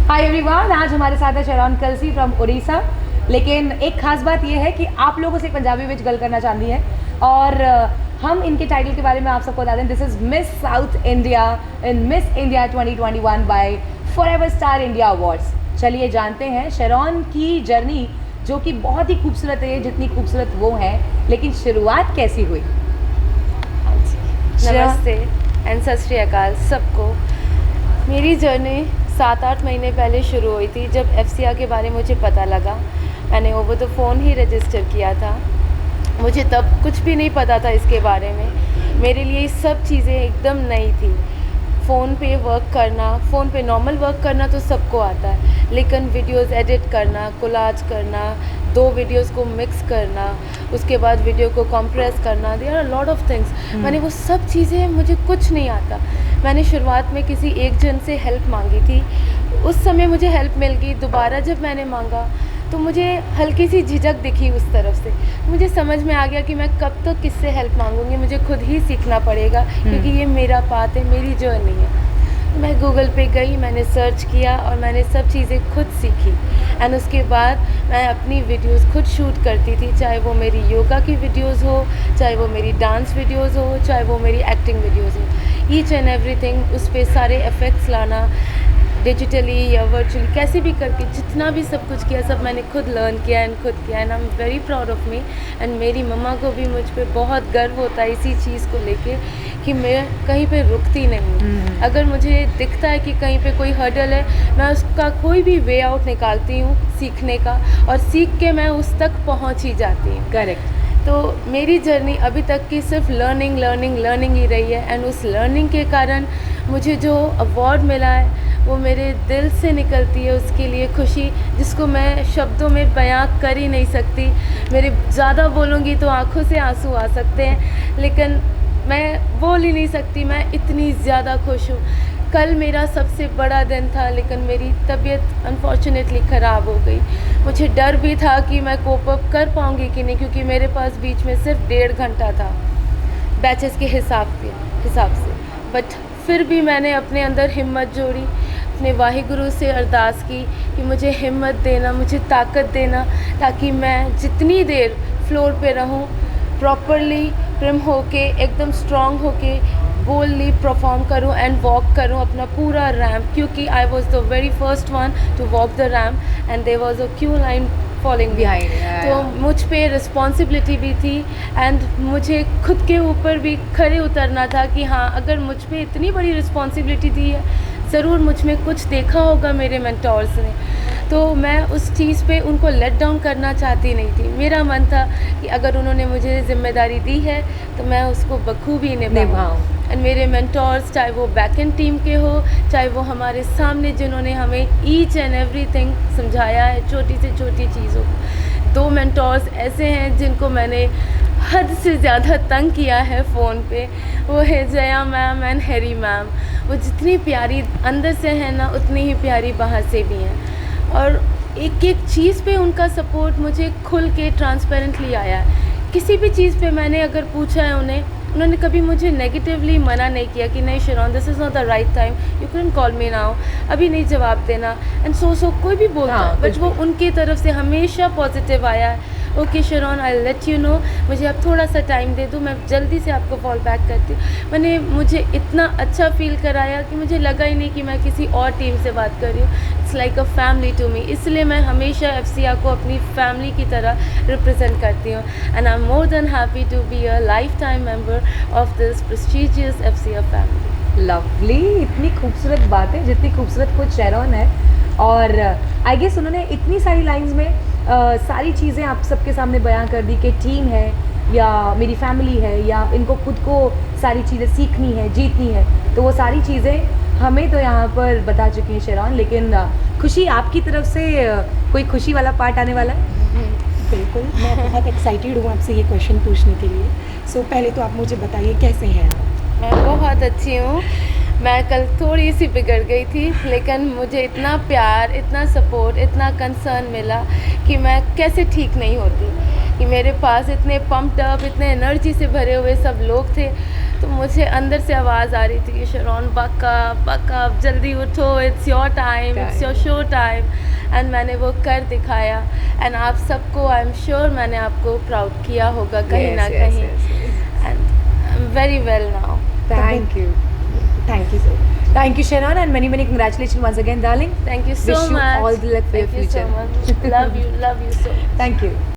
Hi everyone, आज हमारे साथ है शेरॉन कलसी फ्रॉम उड़ीसा। लेकिन एक खास बात यह है कि आप लोगों से पंजाबी विच गल करना चाहती है और हम इनके टाइटल के बारे में आप सबको बता दें। This is Miss South India in Miss India 2021 by forever star India awards. चलिए जानते हैं शेरॉन की जर्नी, जो कि बहुत ही खूबसूरत है, जितनी खूबसूरत वो है, लेकिन शुरुआत कैसी हुई। नमस्ते एंड सत श्री अकाल सबको। मेरी जर्नी 7-8 महीने पहले शुरू हुई थी, जब FCR के बारे में मुझे पता लगा। मैंने over the phone he register किया था। मुझे तब कुछ भी नहीं पता था इसके बारे में। मेरे लिए सब चीज़ें एकदम नई थी। फ़ोन पे वर्क करना, फ़ोन पे नॉर्मल वर्क करना तो सबको आता है, लेकिन वीडियोस एडिट करना, कोलाज करना, 2 वीडियोस को मिक्स करना, उसके बाद वीडियो को कंप्रेस करना, there are lot of things. मैंने वो सब चीज़ें, मुझे कुछ नहीं आता। मैंने शुरुआत में किसी एक जन से हेल्प मांगी थी, उस समय मुझे हेल्प मिल गई। दोबारा जब मैंने मांगा तो मुझे हल्की सी झिझक दिखी उस तरफ से। मुझे समझ में आ गया कि मैं कब तक किससे हेल्प मांगूंगी, मुझे खुद ही सीखना पड़ेगा, क्योंकि ये मेरा पाथ है, मेरी जर्नी है। मैं गूगल पे गई, मैंने सर्च किया और मैंने सब चीज़ें खुद सीखी। एंड उसके बाद मैं अपनी वीडियोस खुद शूट करती थी, चाहे वो मेरी योगा की वीडियोस हो, चाहे वो मेरी डांस वीडियोस हो, चाहे वो मेरी एक्टिंग वीडियोस हो। ईच एंड एवरीथिंग, उस पर सारे इफ़ेक्ट्स लाना, डिजिटली या वर्चुअली कैसे भी करके जितना भी सब कुछ किया, सब मैंने खुद लर्न किया एंड खुद किया। And I am very proud of me. And मेरी मम्मा को भी मुझ पे बहुत गर्व होता है इसी चीज़ को लेके कि मैं कहीं पे रुकती नहीं। अगर मुझे दिखता है कि कहीं पे कोई हर्डल है, मैं उसका कोई भी वे आउट निकालती हूँ सीखने का, और सीख के मैं उस तक पहुँच ही जाती हूँ। करेक्ट। तो मेरी जर्नी अभी तक की सिर्फ लर्निंग ही रही है। एंड उस लर्निंग के कारण मुझे जो अवार्ड मिला है वो मेरे दिल से निकलती है। उसके लिए खुशी जिसको मैं शब्दों में बयां कर ही नहीं सकती। मेरे ज़्यादा बोलूँगी तो आंखों से आंसू आ सकते हैं, लेकिन मैं बोल ही नहीं सकती, मैं इतनी ज़्यादा खुश हूँ। कल मेरा सबसे बड़ा दिन था, लेकिन मेरी तबीयत अनफॉर्चुनेटली ख़राब हो गई। मुझे डर भी था कि मैं कोप अप कर पाऊँगी कि नहीं, क्योंकि मेरे पास बीच में सिर्फ 1.5 घंटा था बैचेस के हिसाब से। बट फिर भी मैंने अपने अंदर हिम्मत जोड़ी, अपने वाहिगुरु से अरदास की कि मुझे हिम्मत देना, मुझे ताकत देना, ताकि मैं जितनी देर फ्लोर पे रहूं, प्रॉपरली प्रिम होके, एकदम स्ट्रॉन्ग होके बोल्डली परफॉर्म करूं एंड वॉक करूं अपना पूरा रैम्प। क्योंकि I was the very first one to walk the ramp and there was a queue line following behind. तो मुझ पे रिस्पॉन्सिबिलिटी भी थी एंड मुझे खुद के ऊपर भी खड़े उतरना था कि हाँ, अगर मुझ पे इतनी बड़ी रिस्पॉन्सिबिलिटी दी है, ज़रूर मुझ में कुछ देखा होगा मेरे मेंटोर्स ने। तो मैं उस चीज़ पे उनको लेट डाउन करना चाहती नहीं थी। मेरा मन था कि अगर उन्होंने मुझे ज़िम्मेदारी दी है तो मैं उसको बखूबी निभाऊँ। एंड मेरे मेंटोर्स, चाहे वो बैक एंड टीम के हो, चाहे वो हमारे सामने जिन्होंने हमें ईच एंड एवरीथिंग समझाया है, छोटी से छोटी चीज़ों को। 2 मेंटोर्स ऐसे हैं जिनको मैंने हद से ज़्यादा तंग किया है फ़ोन पे, वो है Jaya ma'am and Harry ma'am. वो जितनी प्यारी अंदर से है ना, उतनी ही प्यारी बाहर से भी हैं। और एक एक चीज़ पे उनका सपोर्ट मुझे खुल के ट्रांसपेरेंटली आया है। किसी भी चीज़ पे मैंने अगर पूछा है उन्होंने कभी मुझे नेगेटिवली मना नहीं किया कि नहीं Sharon, this is not the right time, you can call me now, अभी नहीं जवाब देना। एंड सो कोई भी बोलता है, बट वो उनकी तरफ से हमेशा पॉजिटिव आया है। Okay Sharon, I let you know, मुझे अब थोड़ा सा टाइम दे दो, मैं जल्दी से आपको कॉल बैक करती हूँ। मैंने मुझे इतना अच्छा फील कराया कि मुझे लगा ही नहीं कि मैं किसी और टीम से बात कर रही हूँ। It's like a family to me. इसलिए मैं हमेशा FCR को अपनी फैमिली की तरह रिप्रेजेंट करती हूँ। And I am more than happy to be a life time member of this prestigious FCR family. Lovely, इतनी खूबसूरत बातें, जितनी खूबसूरत खुद शेरॉन है। और आई गेस उन्होंने इतनी सारी लाइंस में सारी चीज़ें आप सबके सामने बयां कर दी कि टीम है या मेरी फैमिली है या इनको खुद को सारी चीज़ें सीखनी है, जीतनी है। तो वो सारी चीज़ें हमें तो यहाँ पर बता चुकी हैं शेरॉन। लेकिन खुशी, आपकी तरफ से कोई खुशी वाला पार्ट आने वाला है? बिल्कुल, मैं बहुत एक्साइटेड हूँ आपसे ये क्वेश्चन पूछने के लिए। सो पहले तो आप मुझे बताइए कैसे हैं आप? मैं बहुत अच्छी हूँ। मैं कल थोड़ी सी बिगड़ गई थी, लेकिन मुझे इतना प्यार, इतना सपोर्ट, इतना कंसर्न मिला कि मैं कैसे ठीक नहीं होती। कि मेरे पास इतने पम्प्ड अप, इतने एनर्जी से भरे हुए सब लोग थे। तो मुझे अंदर से आवाज़ आ रही थी कि शरौन बका जल्दी उठो, it's your time, it's your show time. And मैंने वो कर दिखाया एंड आप सबको आई एम श्योर मैंने आपको प्राउड किया होगा कहीं ना कहीं। And I am very well now. Thank you. Thank you so much. Thank you, Sharon, and many congratulations once again, darling. Thank you so Wish you much. all the luck for your Thank you so future. much. Love you so much. Thank you.